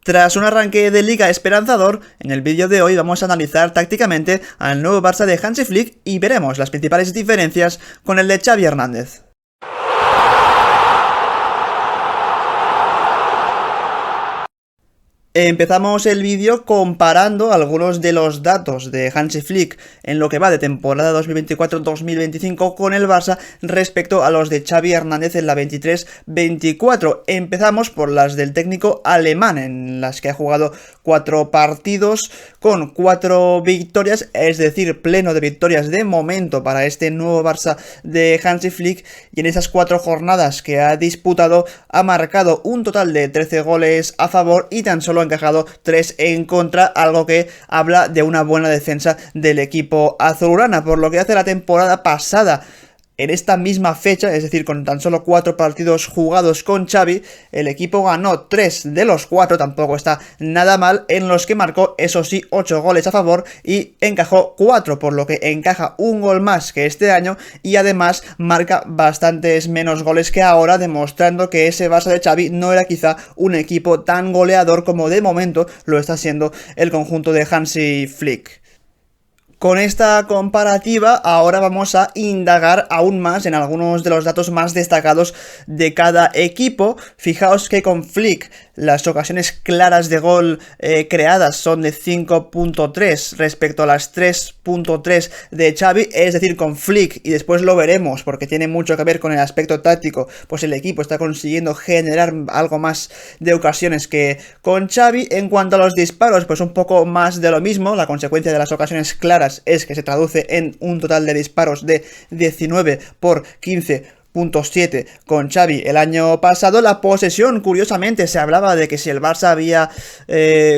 Tras un arranque de liga esperanzador, en el vídeo de hoy vamos a analizar tácticamente al nuevo Barça de Hansi Flick y veremos las principales diferencias con el de Xavi Hernández. Empezamos el vídeo comparando algunos de los datos de Hansi Flick en lo que va de temporada 2024-2025 con el Barça respecto a los de Xavi Hernández en la 23-24. Empezamos por las del técnico alemán, en las que ha jugado 4 partidos con 4 victorias, es decir, pleno de victorias de momento para este nuevo Barça de Hansi Flick, y en esas 4 jornadas que ha disputado ha marcado un total de 13 goles a favor y tan solo ha encajado 3 en contra, algo que habla de una buena defensa del equipo azulgrana. Por lo que hace la temporada pasada, en esta misma fecha, es decir, con tan solo 4 partidos jugados con Xavi, el equipo ganó 3 de los 4, tampoco está nada mal, en los que marcó, eso sí, 8 goles a favor y encajó 4, por lo que encaja un gol más que este año y además marca bastantes menos goles que ahora, demostrando que ese Barça de Xavi no era quizá un equipo tan goleador como de momento lo está siendo el conjunto de Hansi Flick. Con esta comparativa ahora vamos a indagar aún más en algunos de los datos más destacados de cada equipo. Fijaos que con Flick las ocasiones claras de gol creadas son de 5.3 respecto a las 3.3 de Xavi, es decir, con Flick, y después lo veremos porque tiene mucho que ver con el aspecto táctico, pues el equipo está consiguiendo generar algo más de ocasiones que con Xavi. En cuanto a los disparos, pues un poco más de lo mismo. La consecuencia de las ocasiones claras es que se traduce en un total de disparos de 19 por 15.7 con Xavi el año pasado. La posesión, curiosamente, se hablaba de que si el Barça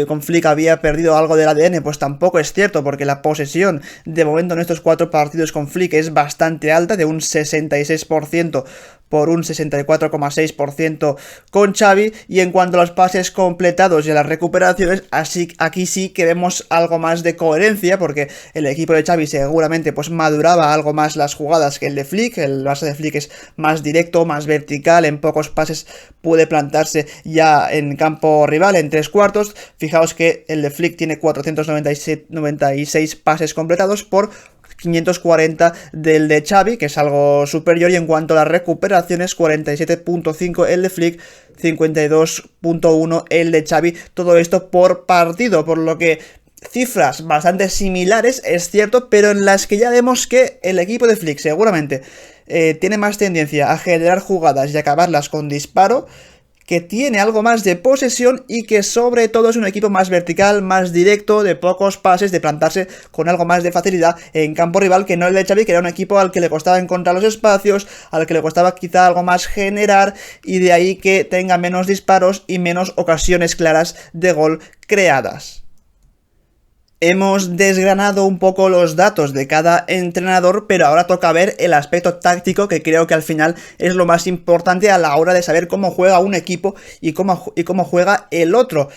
con Flick había perdido algo del ADN, pues tampoco es cierto, porque la posesión de momento en estos 4 partidos con Flick es bastante alta, de un 66% por un 64,6% con Xavi. Y en cuanto a los pases completados y a las recuperaciones, aquí sí que vemos algo más de coherencia, porque el equipo de Xavi seguramente pues maduraba algo más las jugadas que el de Flick. El Barça de Flick es más directo, más vertical, en pocos pases puede plantarse ya en campo rival, en 3/4. Fijaos que el de Flick tiene 496 pases completados por 540 del de Xavi, que es algo superior, y en cuanto a las recuperaciones, 47.5 el de Flick, 52.1 el de Xavi, todo esto por partido, por lo que cifras bastante similares, es cierto, pero en las que ya vemos que el equipo de Flick seguramente tiene más tendencia a generar jugadas y acabarlas con disparo, que tiene algo más de posesión y que sobre todo es un equipo más vertical, más directo, de pocos pases, de plantarse con algo más de facilidad en campo rival, que no el de Xavi, que era un equipo al que le costaba encontrar los espacios, al que le costaba quizá algo más generar, y de ahí que tenga menos disparos y menos ocasiones claras de gol creadas. Hemos desgranado un poco los datos de cada entrenador, pero ahora toca ver el aspecto táctico, que creo que al final es lo más importante a la hora de saber cómo juega un equipo y cómo juega el otro.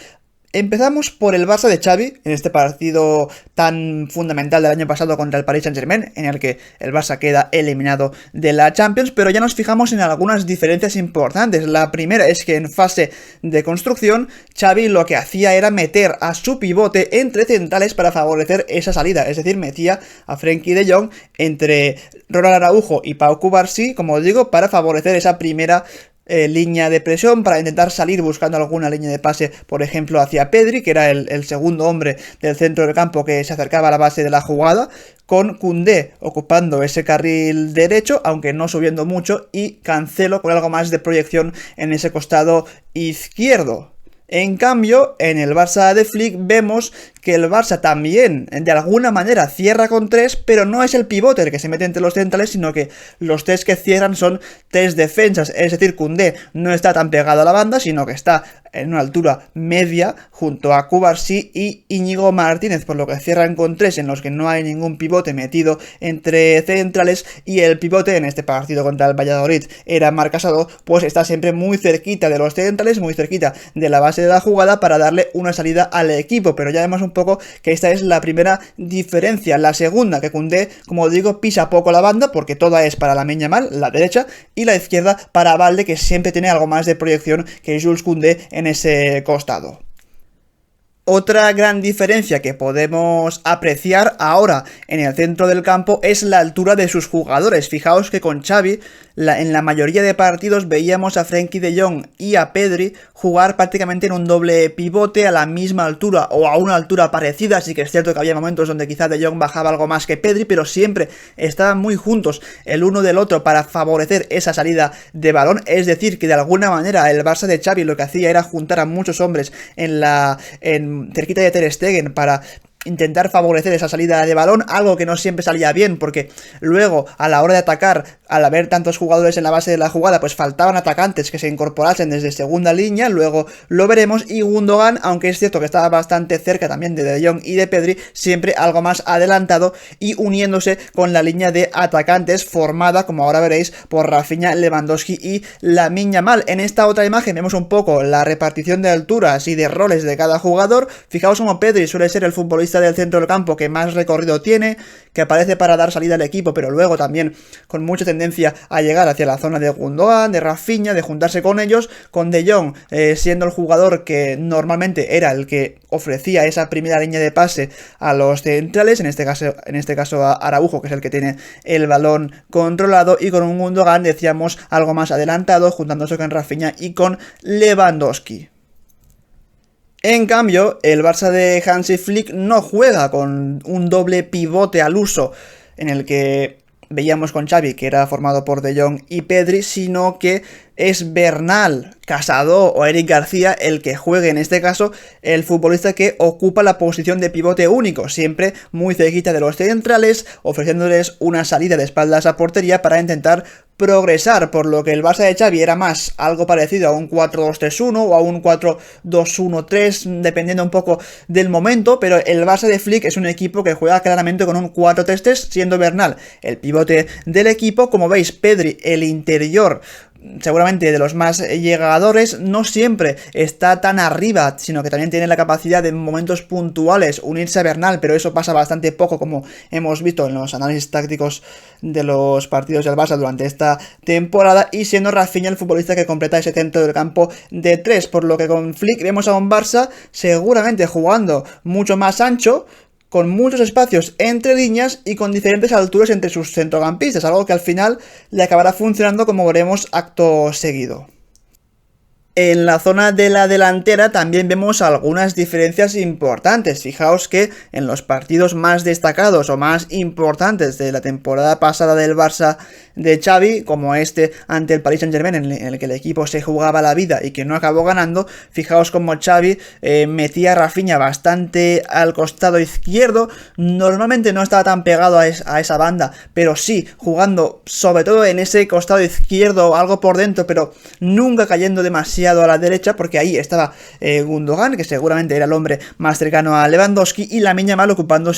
Empezamos por el Barça de Xavi, en este partido tan fundamental del año pasado contra el Paris Saint-Germain, en el que el Barça queda eliminado de la Champions, pero ya nos fijamos en algunas diferencias importantes. La primera es que en fase de construcción, Xavi lo que hacía era meter a su pivote entre centrales para favorecer esa salida, es decir, metía a Frenkie de Jong entre Ronald Araujo y Pau Cubarsí, como digo, para favorecer esa primera línea de presión, para intentar salir buscando alguna línea de pase, por ejemplo hacia Pedri, que era el segundo hombre del centro del campo que se acercaba a la base de la jugada, con Koundé ocupando ese carril derecho, aunque no subiendo mucho, y Cancelo con algo más de proyección en ese costado izquierdo. En cambio, en el Barça de Flick vemos que el Barça también, de alguna manera, cierra con 3, pero no es el pivote el que se mete entre los centrales, sino que los 3 que cierran son 3 defensas, es decir, Koundé no está tan pegado a la banda, sino que está en una altura media junto a Cubarsí y Íñigo Martínez, por lo que cierran con 3 en los que no hay ningún pivote metido entre centrales, y el pivote en este partido contra el Valladolid era Marc Casado, pues está siempre muy cerquita de los centrales, muy cerquita de la base de la jugada para darle una salida al equipo. Pero ya vemos un poco que esta es la primera diferencia. La segunda, que Koundé, como digo, pisa poco la banda porque toda es para Lamine Yamal, la derecha, y la izquierda para Balde, que siempre tiene algo más de proyección que Jules Koundé en ese costado. Otra gran diferencia que podemos apreciar ahora en el centro del campo es la altura de sus jugadores. Fijaos que con Xavi, en la mayoría de partidos veíamos a Frenkie de Jong y a Pedri jugar prácticamente en un doble pivote a la misma altura o a una altura parecida. Sí que es cierto que había momentos donde quizás de Jong bajaba algo más que Pedri, pero siempre estaban muy juntos el uno del otro para favorecer esa salida de balón. Es decir, que de alguna manera el Barça de Xavi lo que hacía era juntar a muchos hombres cerquita de Ter Stegen para intentar favorecer esa salida de balón, algo que no siempre salía bien, porque luego a la hora de atacar, al haber tantos jugadores en la base de la jugada, pues faltaban atacantes que se incorporasen desde segunda línea. Luego lo veremos, y Gundogan, aunque es cierto que estaba bastante cerca también de Jong y de Pedri, siempre algo más adelantado y uniéndose con la línea de atacantes formada, como ahora veréis, por Rafinha, Lewandowski y Lamine Yamal. En esta otra imagen vemos un poco la repartición de alturas y de roles de cada jugador. Fijaos como Pedri suele ser el futbolista del centro del campo que más recorrido tiene, que aparece para dar salida al equipo, pero luego también con mucha tendencia a llegar hacia la zona de Gundogan, de Rafinha, de juntarse con ellos, con De Jong siendo el jugador que normalmente era el que ofrecía esa primera línea de pase a los centrales, en este caso a Araujo, que es el que tiene el balón controlado, y con un Gundogan, decíamos, algo más adelantado, juntándose con Rafinha y con Lewandowski. En cambio, el Barça de Hansi Flick no juega con un doble pivote al uso, en el que veíamos con Xavi, que era formado por De Jong y Pedri, sino que es Bernal, Casado o Eric García el que juegue, en este caso, el futbolista que ocupa la posición de pivote único, siempre muy cerquita de los centrales, ofreciéndoles una salida de espaldas a portería para intentar progresar, por lo que el Barça de Xavi era más algo parecido a un 4-2-3-1 o a un 4-2-1-3, dependiendo un poco del momento, pero el Barça de Flick es un equipo que juega claramente con un 4-3-3, siendo Bernal el pivote del equipo. Como veis, Pedri, el interior, seguramente de los más llegadores, no siempre está tan arriba, sino que también tiene la capacidad de en momentos puntuales unirse a Bernal, pero eso pasa bastante poco, como hemos visto en los análisis tácticos de los partidos del Barça durante esta temporada, y siendo Rafinha el futbolista que completa ese centro del campo de 3, por lo que con Flick vemos a un Barça seguramente jugando mucho más ancho, con muchos espacios entre líneas y con diferentes alturas entre sus centrocampistas, algo que al final le acabará funcionando, como veremos acto seguido. En la zona de la delantera también vemos algunas diferencias importantes. Fijaos que en los partidos más destacados o más importantes de la temporada pasada del Barça de Xavi, como este ante el Paris Saint-Germain, en el que el equipo se jugaba la vida y que no acabó ganando, fijaos como Xavi metía a Rafinha bastante al costado izquierdo. Normalmente no estaba tan pegado a esa banda, pero sí jugando sobre todo en ese costado izquierdo, algo por dentro, pero nunca cayendo demasiado a la derecha, porque ahí estaba Gundogan, que seguramente era el hombre más cercano a Lewandowski, y Lamine Yamal ocupando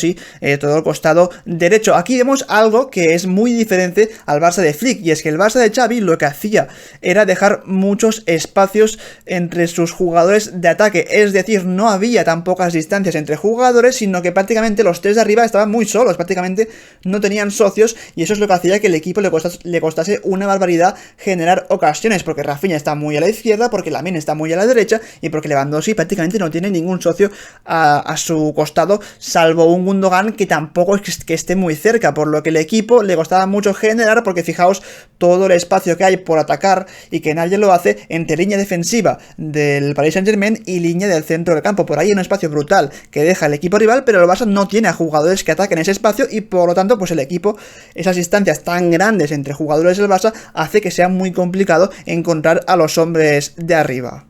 todo el costado derecho. Aquí vemos algo que es muy diferente al Barça de Flick, y es que el Barça de Xavi lo que hacía era dejar muchos espacios entre sus jugadores de ataque, es decir, no había tan pocas distancias entre jugadores, sino que prácticamente los tres de arriba estaban muy solos, prácticamente no tenían socios, y eso es lo que hacía que el equipo le costase una barbaridad generar ocasiones, porque Rafinha está muy a la izquierda, porque Lamine está muy a la derecha, y porque Lewandowski prácticamente no tiene ningún socio a su costado, salvo un Gundogan que tampoco es que esté muy cerca, por lo que el equipo le costaba mucho generar, porque fijaos todo el espacio que hay por atacar y que nadie lo hace entre línea defensiva del Paris Saint-Germain y línea del centro del campo. Por ahí hay un espacio brutal que deja el equipo rival, pero el Barça no tiene a jugadores que ataquen ese espacio, y por lo tanto pues el equipo, esas distancias tan grandes entre jugadores del Barça, hace que sea muy complicado encontrar a los hombres de arriba.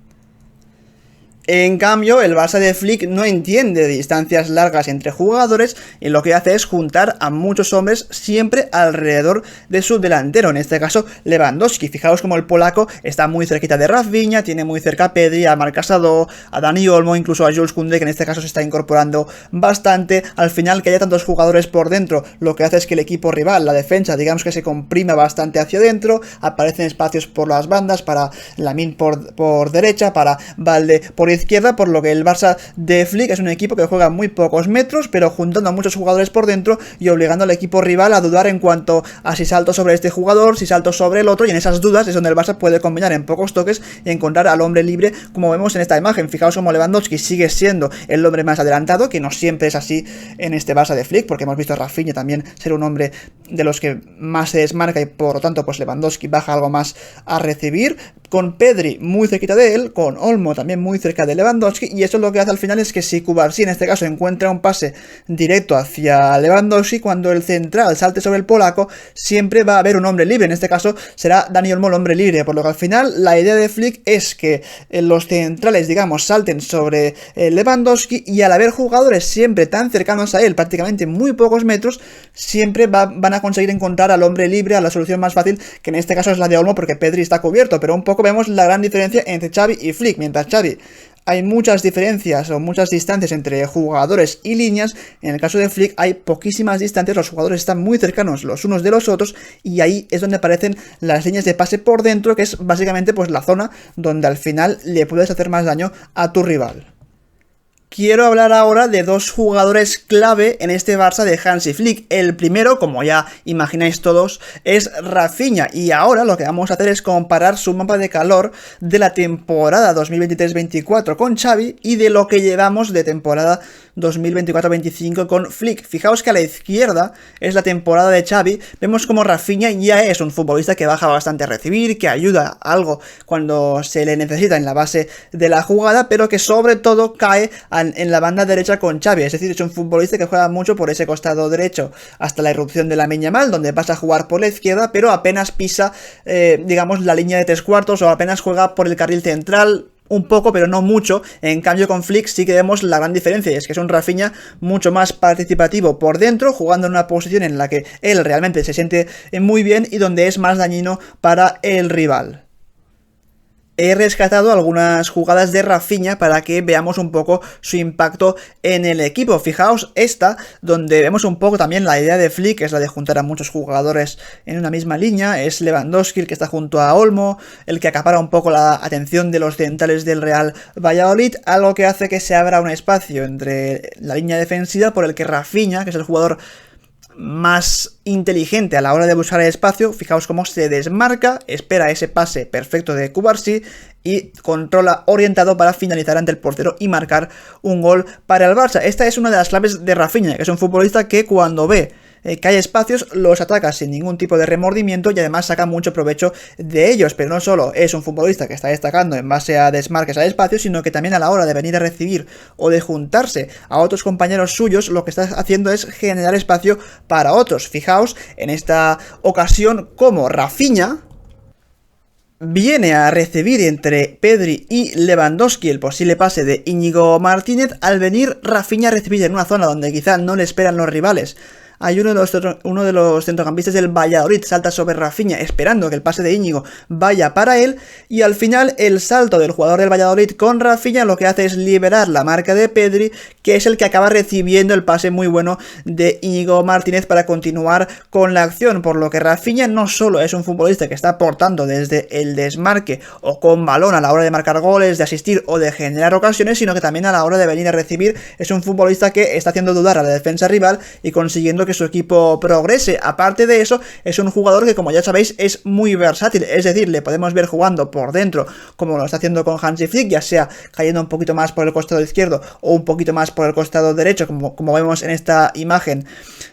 En cambio, el Barça de Flick no entiende distancias largas entre jugadores, y lo que hace es juntar a muchos hombres siempre alrededor de su delantero, en este caso Lewandowski. Fijaos como el polaco está muy cerquita de Rafinha, tiene muy cerca a Pedri, a Marc Casado, a Dani Olmo, incluso a Jules Koundé, que en este caso se está incorporando bastante. Al final, que haya tantos jugadores por dentro, lo que hace es que el equipo rival, la defensa, digamos que se comprima bastante hacia adentro, aparecen espacios por las bandas para Lamine por derecha, para Valde por izquierda, por lo que el Barça de Flick es un equipo que juega muy pocos metros, pero juntando a muchos jugadores por dentro y obligando al equipo rival a dudar en cuanto a si salto sobre este jugador, si salto sobre el otro, y en esas dudas es donde el Barça puede combinar en pocos toques y encontrar al hombre libre, como vemos en esta imagen. Fijaos como Lewandowski sigue siendo el hombre más adelantado, que no siempre es así en este Barça de Flick, porque hemos visto a Rafinha también ser un hombre de los que más se desmarca y por lo tanto pues Lewandowski baja algo más a recibir, con Pedri muy cerquita de él, con Olmo también muy cerca de Lewandowski, y eso lo que hace al final es que si Cubarsí en este caso encuentra un pase directo hacia Lewandowski, cuando el central salte sobre el polaco, siempre va a haber un hombre libre. En este caso será Dani Olmo el hombre libre, por lo que al final la idea de Flick es que los centrales, digamos, salten sobre Lewandowski, y al haber jugadores siempre tan cercanos a él, prácticamente muy pocos metros, siempre van a conseguir encontrar al hombre libre, a la solución más fácil, que en este caso es la de Olmo, porque Pedri está cubierto. Pero un poco vemos la gran diferencia entre Xavi y Flick. Mientras Xavi hay muchas diferencias o muchas distancias entre jugadores y líneas, en el caso de Flick hay poquísimas distancias, los jugadores están muy cercanos los unos de los otros, y ahí es donde aparecen las líneas de pase por dentro, que es básicamente pues la zona donde al final le puedes hacer más daño a tu rival. Quiero hablar ahora de dos jugadores clave en este Barça de Hansi Flick. El primero, como ya imagináis todos, es Rafinha, y ahora lo que vamos a hacer es comparar su mapa de calor de la temporada 2023-24 con Xavi y de lo que llevamos de temporada 2024-25 con Flick. Fijaos que a la izquierda es la temporada de Xavi. Vemos como Rafinha ya es un futbolista que baja bastante a recibir, que ayuda algo cuando se le necesita en la base de la jugada, pero que sobre todo cae en la banda derecha con Xavi. Es decir, es un futbolista que juega mucho por ese costado derecho hasta la irrupción de Lamine Yamal, donde pasa a jugar por la izquierda, pero apenas pisa, digamos, la línea de 3/4 o apenas juega por el carril central. Un poco, pero no mucho. En cambio con Flick sí que vemos la gran diferencia, y es que es un Rafinha mucho más participativo por dentro, jugando en una posición en la que él realmente se siente muy bien y donde es más dañino para el rival. He rescatado algunas jugadas de Rafinha para que veamos un poco su impacto en el equipo. Fijaos esta, donde vemos un poco también la idea de Flick, que es la de juntar a muchos jugadores en una misma línea. Es Lewandowski el que está junto a Olmo, el que acapara un poco la atención de los centrales del Real Valladolid, algo que hace que se abra un espacio entre la línea defensiva por el que Rafinha, que es el jugador más inteligente a la hora de buscar el espacio, fijaos cómo se desmarca, espera ese pase perfecto de Cubarsí y controla orientado para finalizar ante el portero y marcar un gol para el Barça. Esta es una de las claves de Rafinha, que es un futbolista que cuando ve que hay espacios, los ataca sin ningún tipo de remordimiento y además saca mucho provecho de ellos. Pero no solo es un futbolista que está destacando en base a desmarques al espacio, sino que también a la hora de venir a recibir o de juntarse a otros compañeros suyos, lo que está haciendo es generar espacio para otros. Fijaos en esta ocasión como Rafinha viene a recibir entre Pedri y Lewandowski el posible pase de Íñigo Martínez. Al venir Rafinha a recibir en una zona donde quizá no le esperan los rivales, hay uno de los centrocampistas del Valladolid, salta sobre Rafinha esperando que el pase de Íñigo vaya para él, y al final el salto del jugador del Valladolid con Rafinha lo que hace es liberar la marca de Pedri, que es el que acaba recibiendo el pase muy bueno de Íñigo Martínez para continuar con la acción, por lo que Rafinha no solo es un futbolista que está aportando desde el desmarque o con balón a la hora de marcar goles, de asistir o de generar ocasiones, sino que también a la hora de venir a recibir es un futbolista que está haciendo dudar a la defensa rival y consiguiendo que su equipo progrese. Aparte de eso, es un jugador que, como ya sabéis, es muy versátil, es decir, le podemos ver jugando por dentro como lo está haciendo con Hansi Flick, ya sea cayendo un poquito más por el costado izquierdo o un poquito más por el costado derecho, como vemos en esta imagen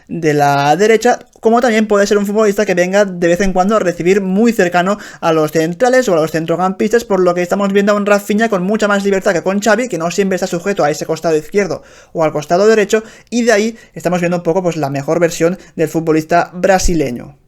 de la derecha, como también puede ser un futbolista que venga de vez en cuando a recibir muy cercano a los centrales o a los centrocampistas, por lo que estamos viendo a un Rafinha con mucha más libertad que con Xavi, que no siempre está sujeto a ese costado izquierdo o al costado derecho, y de ahí estamos viendo un poco pues la mejor versión del futbolista brasileño.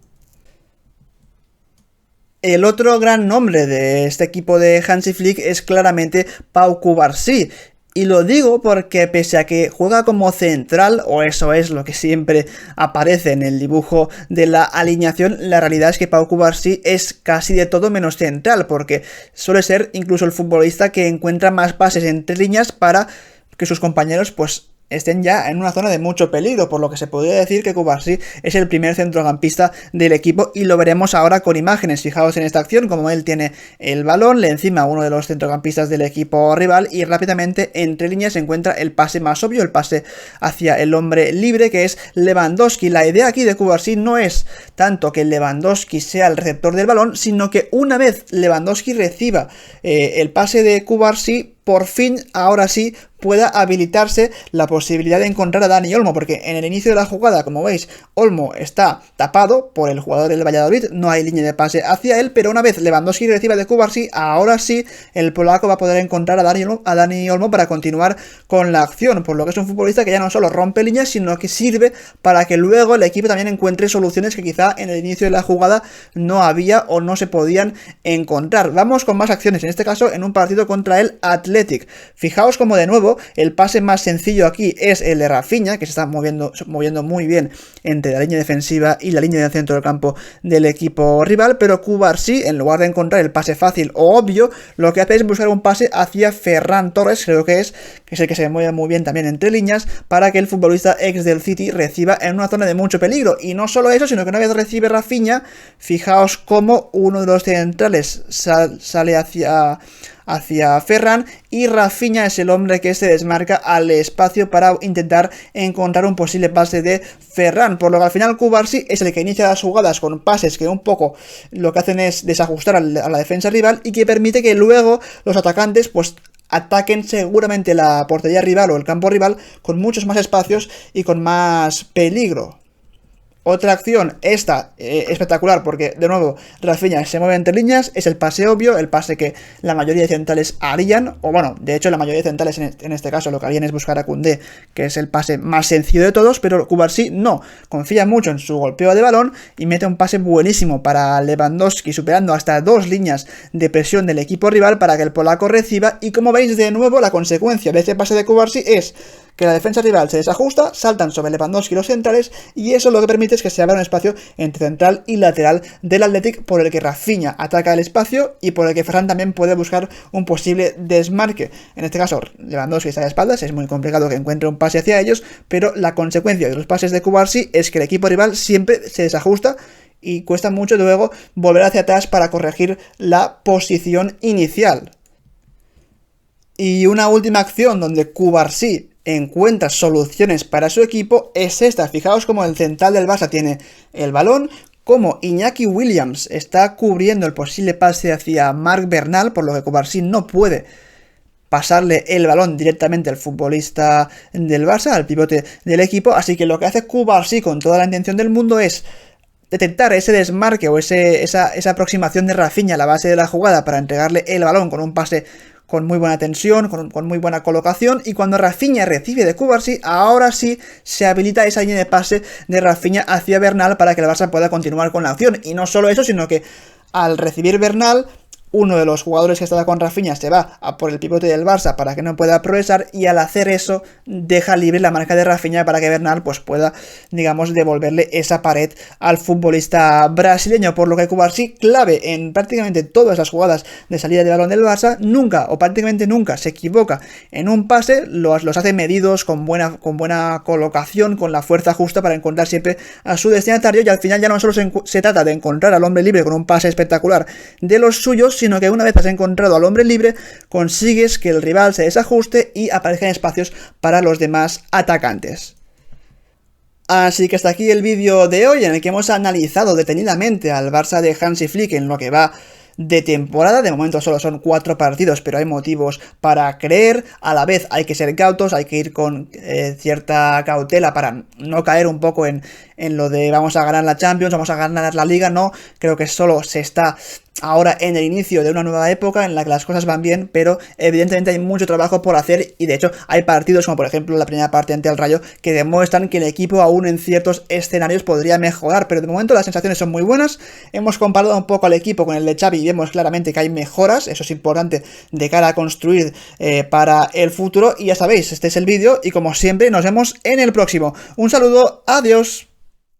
El otro gran nombre de este equipo de Hansi Flick es claramente Pau Cubarsí. Y lo digo porque pese a que juega como central, o eso es lo que siempre aparece en el dibujo de la alineación, la realidad es que Pau Cubarsí es casi de todo menos central, porque suele ser incluso el futbolista que encuentra más pases entre líneas para que sus compañeros pues estén ya en una zona de mucho peligro, por lo que se podría decir que Cubarsí es el primer centrocampista del equipo y lo veremos ahora con imágenes. Fijaos en esta acción, como él tiene el balón, le encima a uno de los centrocampistas del equipo rival y rápidamente entre líneas se encuentra el pase más obvio, el pase hacia el hombre libre, que es Lewandowski. La idea aquí de Cubarsí no es tanto que Lewandowski sea el receptor del balón, sino que una vez Lewandowski reciba el pase de Cubarsí, por fin, ahora sí, pueda habilitarse la posibilidad de encontrar a Dani Olmo, porque en el inicio de la jugada, como veis, Olmo está tapado por el jugador del Valladolid, no hay línea de pase hacia él, pero una vez Lewandowski reciba de Cubarsí, ahora sí, el polaco va a poder encontrar a Dani Olmo para continuar con la acción, por lo que es un futbolista que ya no solo rompe líneas, sino que sirve para que luego el equipo también encuentre soluciones que quizá en el inicio de la jugada no había o no se podían encontrar. Vamos con más acciones, en este caso en un partido contra el Athletic. Fijaos como de nuevo el pase más sencillo aquí es el de Rafinha, que se está moviendo muy bien entre la línea defensiva y la línea de centro del campo del equipo rival, pero Cubarsí, en lugar de encontrar el pase fácil o obvio, lo que hace es buscar un pase hacia Ferran Torres, creo que es el que se mueve muy bien también entre líneas, para que el futbolista ex del City reciba en una zona de mucho peligro. Y no solo eso, sino que una vez recibe Rafinha, fijaos cómo uno de los centrales sale hacia Ferran y Rafinha es el hombre que se desmarca al espacio para intentar encontrar un posible pase de Ferran, por lo que al final Cubarsí es el que inicia las jugadas con pases que un poco lo que hacen es desajustar a la defensa rival y que permite que luego los atacantes pues ataquen seguramente la portería rival o el campo rival con muchos más espacios y con más peligro. Otra acción, esta espectacular porque, de nuevo, Rafinha se mueve entre líneas, es el pase obvio, el pase que la mayoría de centrales harían, o bueno, de hecho la mayoría de centrales en este caso lo que harían es buscar a Koundé, que es el pase más sencillo de todos, pero Cubarsí no, confía mucho en su golpeo de balón y mete un pase buenísimo para Lewandowski, superando hasta 2 líneas de presión del equipo rival para que el polaco reciba, y como veis de nuevo la consecuencia de este pase de Cubarsí es que la defensa rival se desajusta, saltan sobre Lewandowski los centrales y eso lo que permite es que se abra un espacio entre central y lateral del Athletic por el que Rafinha ataca el espacio y por el que Ferran también puede buscar un posible desmarque. En este caso Lewandowski está de espaldas, es muy complicado que encuentre un pase hacia ellos, pero la consecuencia de los pases de Cubarsí es que el equipo rival siempre se desajusta y cuesta mucho luego volver hacia atrás para corregir la posición inicial. Y una última acción donde Cubarsí encuentra soluciones para su equipo es esta. Fijaos como el central del Barça tiene el balón, como Iñaki Williams está cubriendo el posible pase hacia Marc Bernal, por lo que Cubarsí no puede pasarle el balón directamente al futbolista del Barça, al pivote del equipo, así que lo que hace Cubarsí con toda la intención del mundo es detectar ese desmarque o esa aproximación de Rafinha a la base de la jugada para entregarle el balón con un pase con muy buena tensión, con muy buena colocación, y cuando Rafinha recibe de Cubarsí, ahora sí se habilita esa línea de pase de Rafinha hacia Bernal para que el Barça pueda continuar con la acción. Y no solo eso, sino que al recibir Bernal, uno de los jugadores que estaba con Rafinha se va a por el pivote del Barça para que no pueda progresar, y al hacer eso deja libre la marca de Rafinha para que Bernal pues pueda, digamos, devolverle esa pared al futbolista brasileño, por lo que Cubarsí, clave en prácticamente todas las jugadas de salida de balón del Barça, nunca o prácticamente nunca se equivoca en un pase, los hace medidos, con buena colocación, con la fuerza justa para encontrar siempre a su destinatario, y al final ya no solo se trata de encontrar al hombre libre con un pase espectacular de los suyos, sino que una vez has encontrado al hombre libre, consigues que el rival se desajuste y aparezcan espacios para los demás atacantes. Así que hasta aquí el vídeo de hoy, en el que hemos analizado detenidamente al Barça de Hansi Flick en lo que va de temporada. De momento solo son 4 partidos, pero hay motivos para creer. A la vez hay que ser cautos, hay que ir con cierta cautela para no caer un poco en lo de vamos a ganar la Champions, vamos a ganar la Liga. No, creo que solo se está ahora en el inicio de una nueva época en la que las cosas van bien, pero evidentemente hay mucho trabajo por hacer, y de hecho hay partidos como por ejemplo la primera parte ante el Rayo que demuestran que el equipo aún en ciertos escenarios podría mejorar, pero de momento las sensaciones son muy buenas. Hemos comparado un poco al equipo con el de Xavi y vemos claramente que hay mejoras, eso es importante de cara a construir para el futuro. Y ya sabéis, este es el vídeo y como siempre nos vemos en el próximo. Un saludo, adiós.